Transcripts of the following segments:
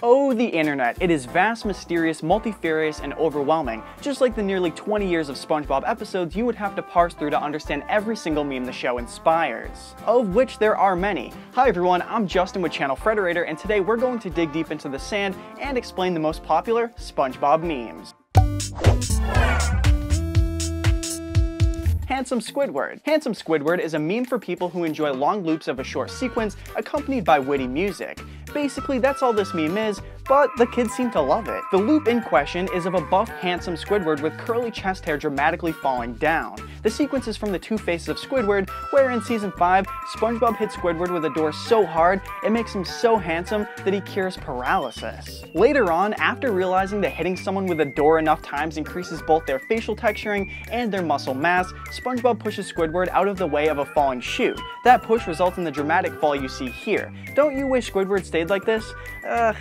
Oh, the internet. It is vast, mysterious, multifarious, and overwhelming. Just like the nearly 20 years of SpongeBob episodes you would have to parse through to understand every single meme the show inspires. Of which there are many. Hi everyone, I'm Justin with Channel Frederator, and today we're going to dig deep into the sand and explain the most popular SpongeBob memes. Handsome Squidward. Handsome Squidward is a meme for people who enjoy long loops of a short sequence accompanied by witty music. Basically, that's all this meme is, but the kids seem to love it. The loop in question is of a buff, handsome Squidward with curly chest hair dramatically falling down. The sequence is from the Two Faces of Squidward, where in Season 5, SpongeBob hits Squidward with a door so hard, it makes him so handsome that he cures paralysis. Later on, after realizing that hitting someone with a door enough times increases both their facial texturing and their muscle mass, SpongeBob pushes Squidward out of the way of a falling shoe. That push results in the dramatic fall you see here. Don't you wish Squidward stayed like this?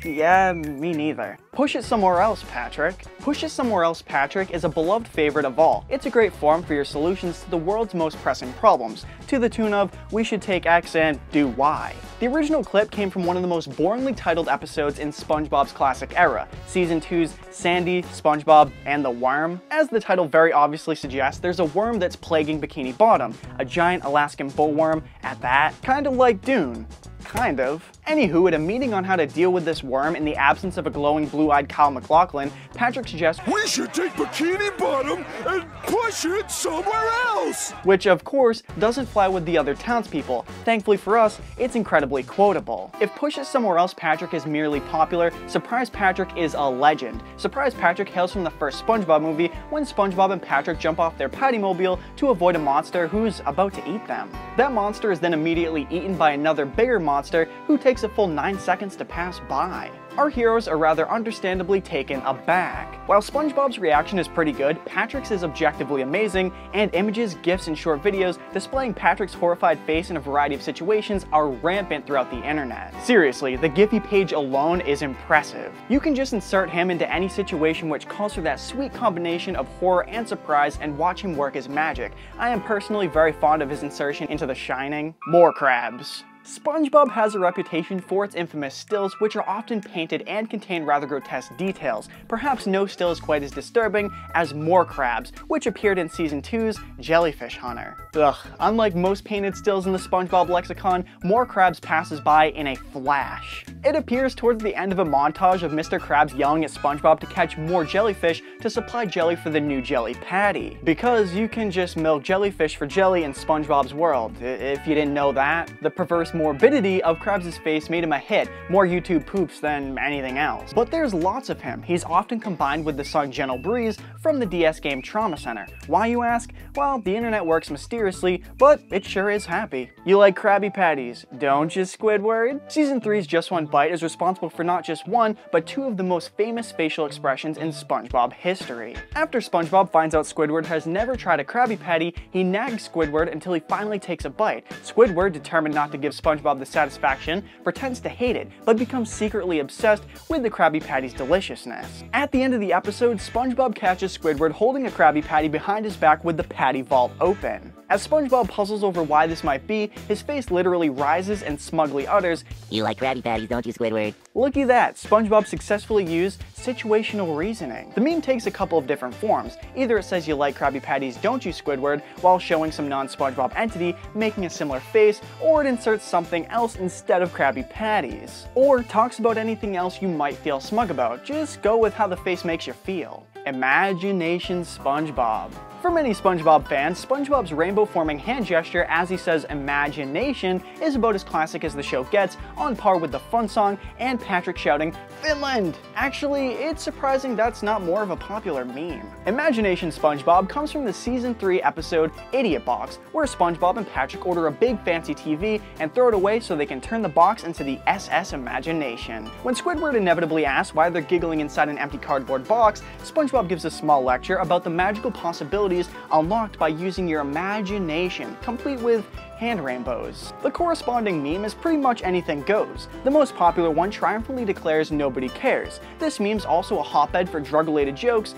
Yeah, me neither. Push It Somewhere Else, Patrick. Push It Somewhere Else, Patrick is a beloved favorite of all. It's a great forum for your solutions to the world's most pressing problems, to the tune of, we should take X and do Y. The original clip came from one of the most boringly titled episodes in SpongeBob's classic era, Season 2's Sandy, SpongeBob, and the Worm. As the title very obviously suggests, there's a worm that's plaguing Bikini Bottom, a giant Alaskan bullworm at that, kind of like Dune. Kind of. Anywho, at a meeting on how to deal with this worm in the absence of a glowing blue-eyed Kyle MacLachlan, Patrick suggests we should take Bikini Bottom and push it somewhere else! Which, of course, doesn't fly with the other townspeople. Thankfully for us, it's incredibly quotable. If Push It Somewhere Else Patrick is merely popular, Surprise Patrick is a legend. Surprise Patrick hails from the first SpongeBob movie when SpongeBob and Patrick jump off their Pattymobile to avoid a monster who's about to eat them. That monster is then immediately eaten by another bigger monster who takes a full 9 seconds to pass by. Our heroes are rather understandably taken aback. While SpongeBob's reaction is pretty good, Patrick's is objectively amazing, and images, GIFs, and short videos displaying Patrick's horrified face in a variety of situations are rampant throughout the internet. Seriously, the Giphy page alone is impressive. You can just insert him into any situation which calls for that sweet combination of horror and surprise and watch him work his magic. I am personally very fond of his insertion into The Shining. More Krabs. SpongeBob has a reputation for its infamous stills, which are often painted and contain rather grotesque details. Perhaps no still is quite as disturbing as More Krabs, which appeared in Season 2's Jellyfish Hunter. Ugh, unlike most painted stills in the SpongeBob lexicon, More Krabs passes by in a flash. It appears towards the end of a montage of Mr. Krabs yelling at SpongeBob to catch more jellyfish to supply jelly for the new jelly patty. Because you can just milk jellyfish for jelly in SpongeBob's world. If you didn't know that, the perverse morbidity of Krabs' face made him a hit, more YouTube poops than anything else. But there's lots of him. He's often combined with the song Gentle Breeze from the DS game Trauma Center. Why, you ask? Well, the internet works mysteriously, but it sure is happy. You like Krabby Patties, don't you, Squidward? Season 3's Just One Bite is responsible for not just one, but two of the most famous facial expressions in SpongeBob history. After SpongeBob finds out Squidward has never tried a Krabby Patty, he nags Squidward until he finally takes a bite. Squidward, determined not to give SpongeBob the satisfaction, pretends to hate it, but becomes secretly obsessed with the Krabby Patty's deliciousness. At the end of the episode, SpongeBob catches Squidward holding a Krabby Patty behind his back with the Patty Vault open. As SpongeBob puzzles over why this might be, his face literally rises and smugly utters, "You like Krabby Patties, don't you, Squidward?" Looky that, SpongeBob successfully used situational reasoning. The meme takes a couple of different forms. Either it says you like Krabby Patties, don't you, Squidward, while showing some non-SpongeBob entity making a similar face, or it inserts something else instead of Krabby Patties. Or talks about anything else you might feel smug about. Just go with how the face makes you feel. Imagination SpongeBob. For many SpongeBob fans, SpongeBob's rainbow-forming hand gesture as he says imagination is about as classic as the show gets, on par with the fun song and Patrick shouting, "Finland!" Actually, it's surprising that's not more of a popular meme. Imagination SpongeBob comes from the Season 3 episode Idiot Box, where SpongeBob and Patrick order a big fancy TV and throw it away so they can turn the box into the SS Imagination. When Squidward inevitably asks why they're giggling inside an empty cardboard box, SpongeBob gives a small lecture about the magical possibilities unlocked by using your imagination, complete with hand rainbows. The corresponding meme is pretty much anything goes. The most popular one triumphantly declares nobody cares. This meme's also a hotbed for drug-related jokes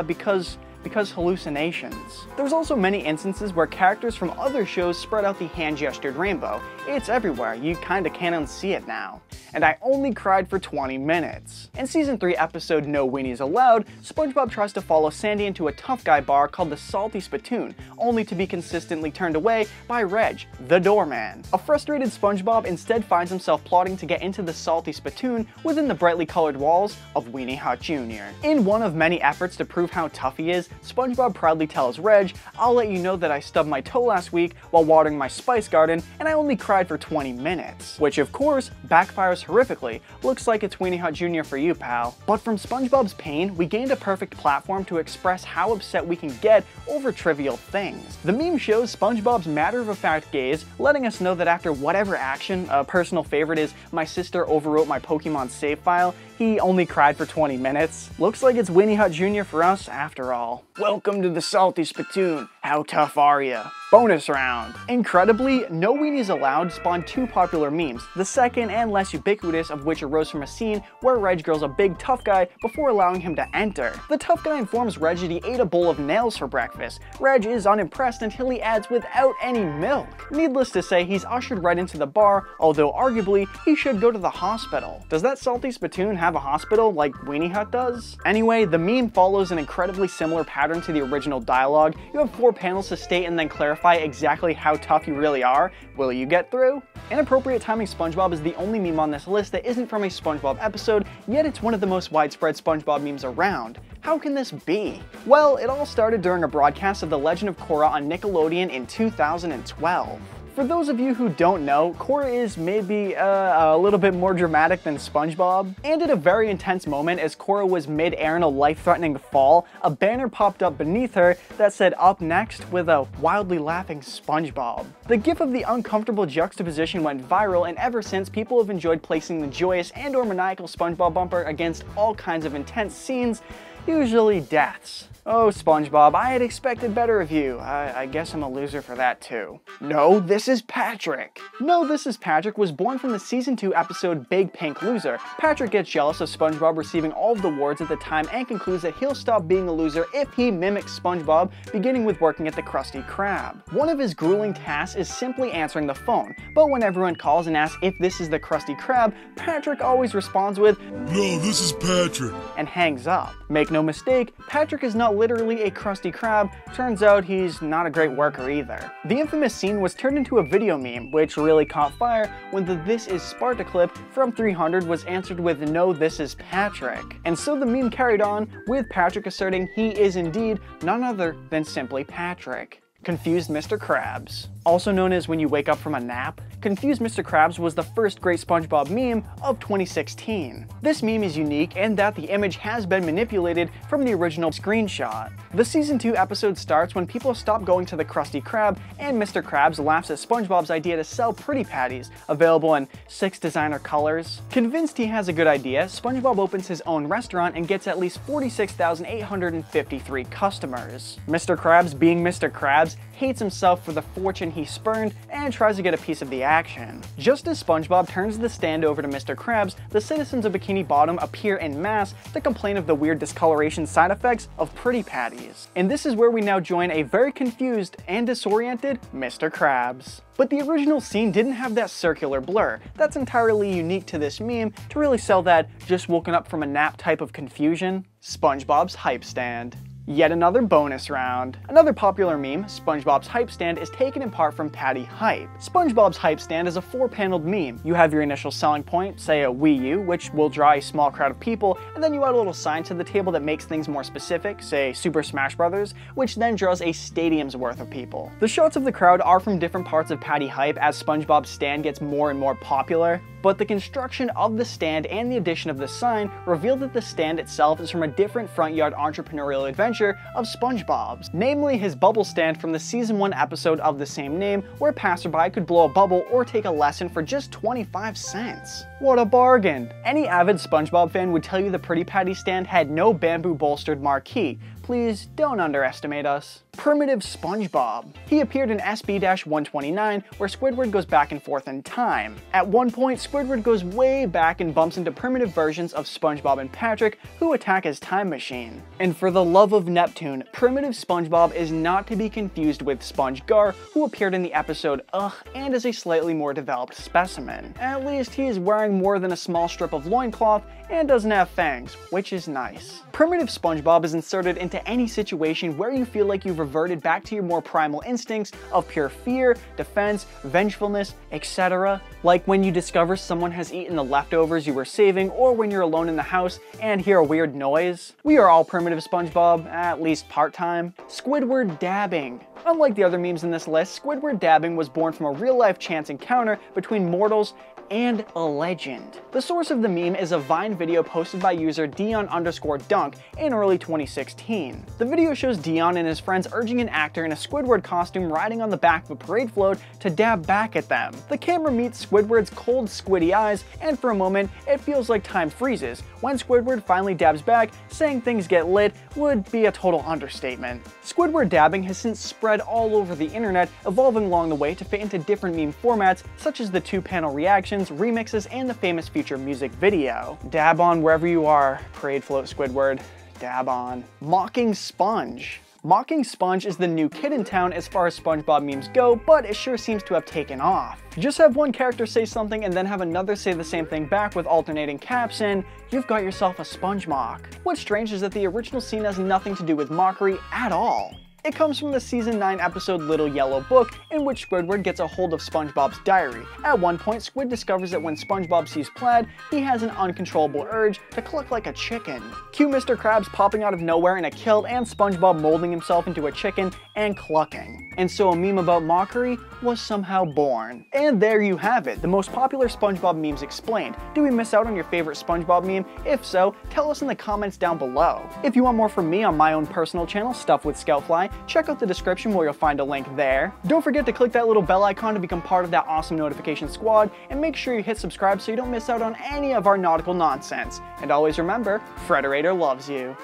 because because hallucinations. There's also many instances where characters from other shows spread out the hand-gestured rainbow. It's everywhere, you kinda can't unsee it now. And I only cried for 20 minutes. In Season 3 episode No Weenies Allowed, SpongeBob tries to follow Sandy into a tough guy bar called the Salty Spittoon, only to be consistently turned away by Reg, the doorman. A frustrated SpongeBob instead finds himself plotting to get into the Salty Spittoon within the brightly colored walls of Weenie Hut Jr. In one of many efforts to prove how tough he is, SpongeBob proudly tells Reg, "I'll let you know that I stubbed my toe last week while watering my spice garden, and I only cried for 20 minutes. Which of course, backfires horrifically. Looks like it's Weenie Hut Jr. for you, pal. But from SpongeBob's pain, we gained a perfect platform to express how upset we can get over trivial things. The meme shows SpongeBob's matter-of-fact gaze, letting us know that after whatever action, a personal favorite is my sister overwrote my Pokemon save file, he only cried for 20 minutes. Looks like it's Weenie Hut Jr. for us after all. Welcome to the Salty Spittoon. How tough are ya? Bonus round. Incredibly, No Weenies Allowed spawned two popular memes, the second and less ubiquitous of which arose from a scene where Reg grills a big tough guy before allowing him to enter. The tough guy informs Reg that he ate a bowl of nails for breakfast. Reg is unimpressed until he adds without any milk. Needless to say, he's ushered right into the bar, although arguably he should go to the hospital. Does that Salty Spittoon have a hospital like Weenie Hut does? Anyway, the meme follows an incredibly similar pattern to the original dialogue. You have 4 panels to state and then clarify exactly how tough you really are. Will you get through? Inappropriate Timing SpongeBob is the only meme on this list that isn't from a SpongeBob episode, yet it's one of the most widespread SpongeBob memes around. How can this be? Well, it all started during a broadcast of The Legend of Korra on Nickelodeon in 2012. For those of you who don't know, Korra is maybe a little bit more dramatic than SpongeBob. And at a very intense moment as Korra was mid-air in a life-threatening fall, a banner popped up beneath her that said "Up next" with a wildly laughing SpongeBob. The gif of the uncomfortable juxtaposition went viral, and ever since people have enjoyed placing the joyous and/or maniacal SpongeBob bumper against all kinds of intense scenes, usually deaths. Oh, SpongeBob, I had expected better of you. I guess I'm a loser for that too. No, this is Patrick. No, This Is Patrick was born from the Season 2 episode Big Pink Loser. Patrick gets jealous of SpongeBob receiving all of the awards at the time and concludes that he'll stop being a loser if he mimics SpongeBob, beginning with working at the Krusty Krab. One of his grueling tasks is simply answering the phone, but when everyone calls and asks if this is the Krusty Krab, Patrick always responds with, "No, this is Patrick," and hangs up. Make no mistake, Patrick is not literally a Krusty Krab. Turns out he's not a great worker either. The infamous scene was turned into a video meme, which really caught fire when the "This Is Sparta" clip from 300 was answered with "No, this is Patrick." And so the meme carried on, with Patrick asserting he is indeed none other than simply Patrick. Confused Mr. Krabs. Also known as When You Wake Up From a Nap, Confused Mr. Krabs was the first great SpongeBob meme of 2016. This meme is unique in that the image has been manipulated from the original screenshot. The Season 2 episode starts when people stop going to the Krusty Krab and Mr. Krabs laughs at SpongeBob's idea to sell Pretty Patties, available in 6 designer colors. Convinced he has a good idea, SpongeBob opens his own restaurant and gets at least 46,853 customers. Mr. Krabs, being Mr. Krabs, hates himself for the fortune he spurned and tries to get a piece of the action. Just as SpongeBob turns the stand over to Mr. Krabs, the citizens of Bikini Bottom appear en masse to complain of the weird discoloration side effects of Pretty Patties. And this is where we now join a very confused and disoriented Mr. Krabs. But the original scene didn't have that circular blur. That's entirely unique to this meme to really sell that just woken up from a nap type of confusion. SpongeBob's Hype Stand. Yet another bonus round. Another popular meme, SpongeBob's Hype Stand, is taken in part from Patty Hype. SpongeBob's Hype Stand is a 4-paneled meme. You have your initial selling point, say a Wii U, which will draw a small crowd of people, and then you add a little sign to the table that makes things more specific, say Super Smash Bros., which then draws a stadium's worth of people. The shots of the crowd are from different parts of Patty Hype as SpongeBob's stand gets more and more popular, but the construction of the stand and the addition of the sign reveal that the stand itself is from a different front yard entrepreneurial adventure of SpongeBob's, namely his bubble stand from the Season 1 episode of the same name, where passerby could blow a bubble or take a lesson for just 25 cents. What a bargain! Any avid SpongeBob fan would tell you the Pretty Patty stand had no bamboo bolstered marquee, Please don't underestimate us. Primitive SpongeBob. He appeared in SB-129, where Squidward goes back and forth in time. At one point, Squidward goes way back and bumps into primitive versions of SpongeBob and Patrick, who attack his time machine. And for the love of Neptune, primitive SpongeBob is not to be confused with SpongeGar, who appeared in the episode Ugh and is a slightly more developed specimen. At least he is wearing more than a small strip of loincloth and doesn't have fangs, which is nice. Primitive SpongeBob is inserted into any situation where you feel like you've reverted back to your more primal instincts of pure fear, defense, vengefulness, etc. Like when you discover someone has eaten the leftovers you were saving, or when you're alone in the house and hear a weird noise. We are all primitive SpongeBob, at least part-time. Squidward Dabbing. Unlike the other memes in this list, Squidward Dabbing was born from a real-life chance encounter between mortals and a legend. The source of the meme is a Vine video posted by user Dion_Dunk in early 2016. The video shows Dion and his friends urging an actor in a Squidward costume riding on the back of a parade float to dab back at them. The camera meets Squidward's cold, squiddy eyes, and for a moment, it feels like time freezes. When Squidward finally dabs back, saying things get lit would be a total understatement. Squidward Dabbing has since spread all over the internet, evolving along the way to fit into different meme formats, such as the 2-panel reactions, remixes, and the famous future music video. Dab on wherever you are, parade float Squidward, dab on. Mocking Sponge. Mocking Sponge is the new kid in town as far as SpongeBob memes go, but it sure seems to have taken off. Just have one character say something and then have another say the same thing back with alternating caps and you've got yourself a Sponge mock. What's strange is that the original scene has nothing to do with mockery at all. It comes from the season 9 episode Little Yellow Book, in which Squidward gets a hold of SpongeBob's diary. At one point, Squid discovers that when SpongeBob sees Plaid, he has an uncontrollable urge to cluck like a chicken. Cue Mr Krabs popping out of nowhere in a kilt and SpongeBob molding himself into a chicken and clucking. And so a meme about mockery was somehow born. And there you have it, the most popular SpongeBob memes explained. Did we miss out on your favorite SpongeBob meme? If so, tell us in the comments down below. If you want more from me on my own personal channel, Stuff with Scoutfly, check out the description where you'll find a link there. Don't forget to click that little bell icon to become part of that awesome notification squad, and make sure you hit subscribe so you don't miss out on any of our nautical nonsense. And always remember, Frederator loves you.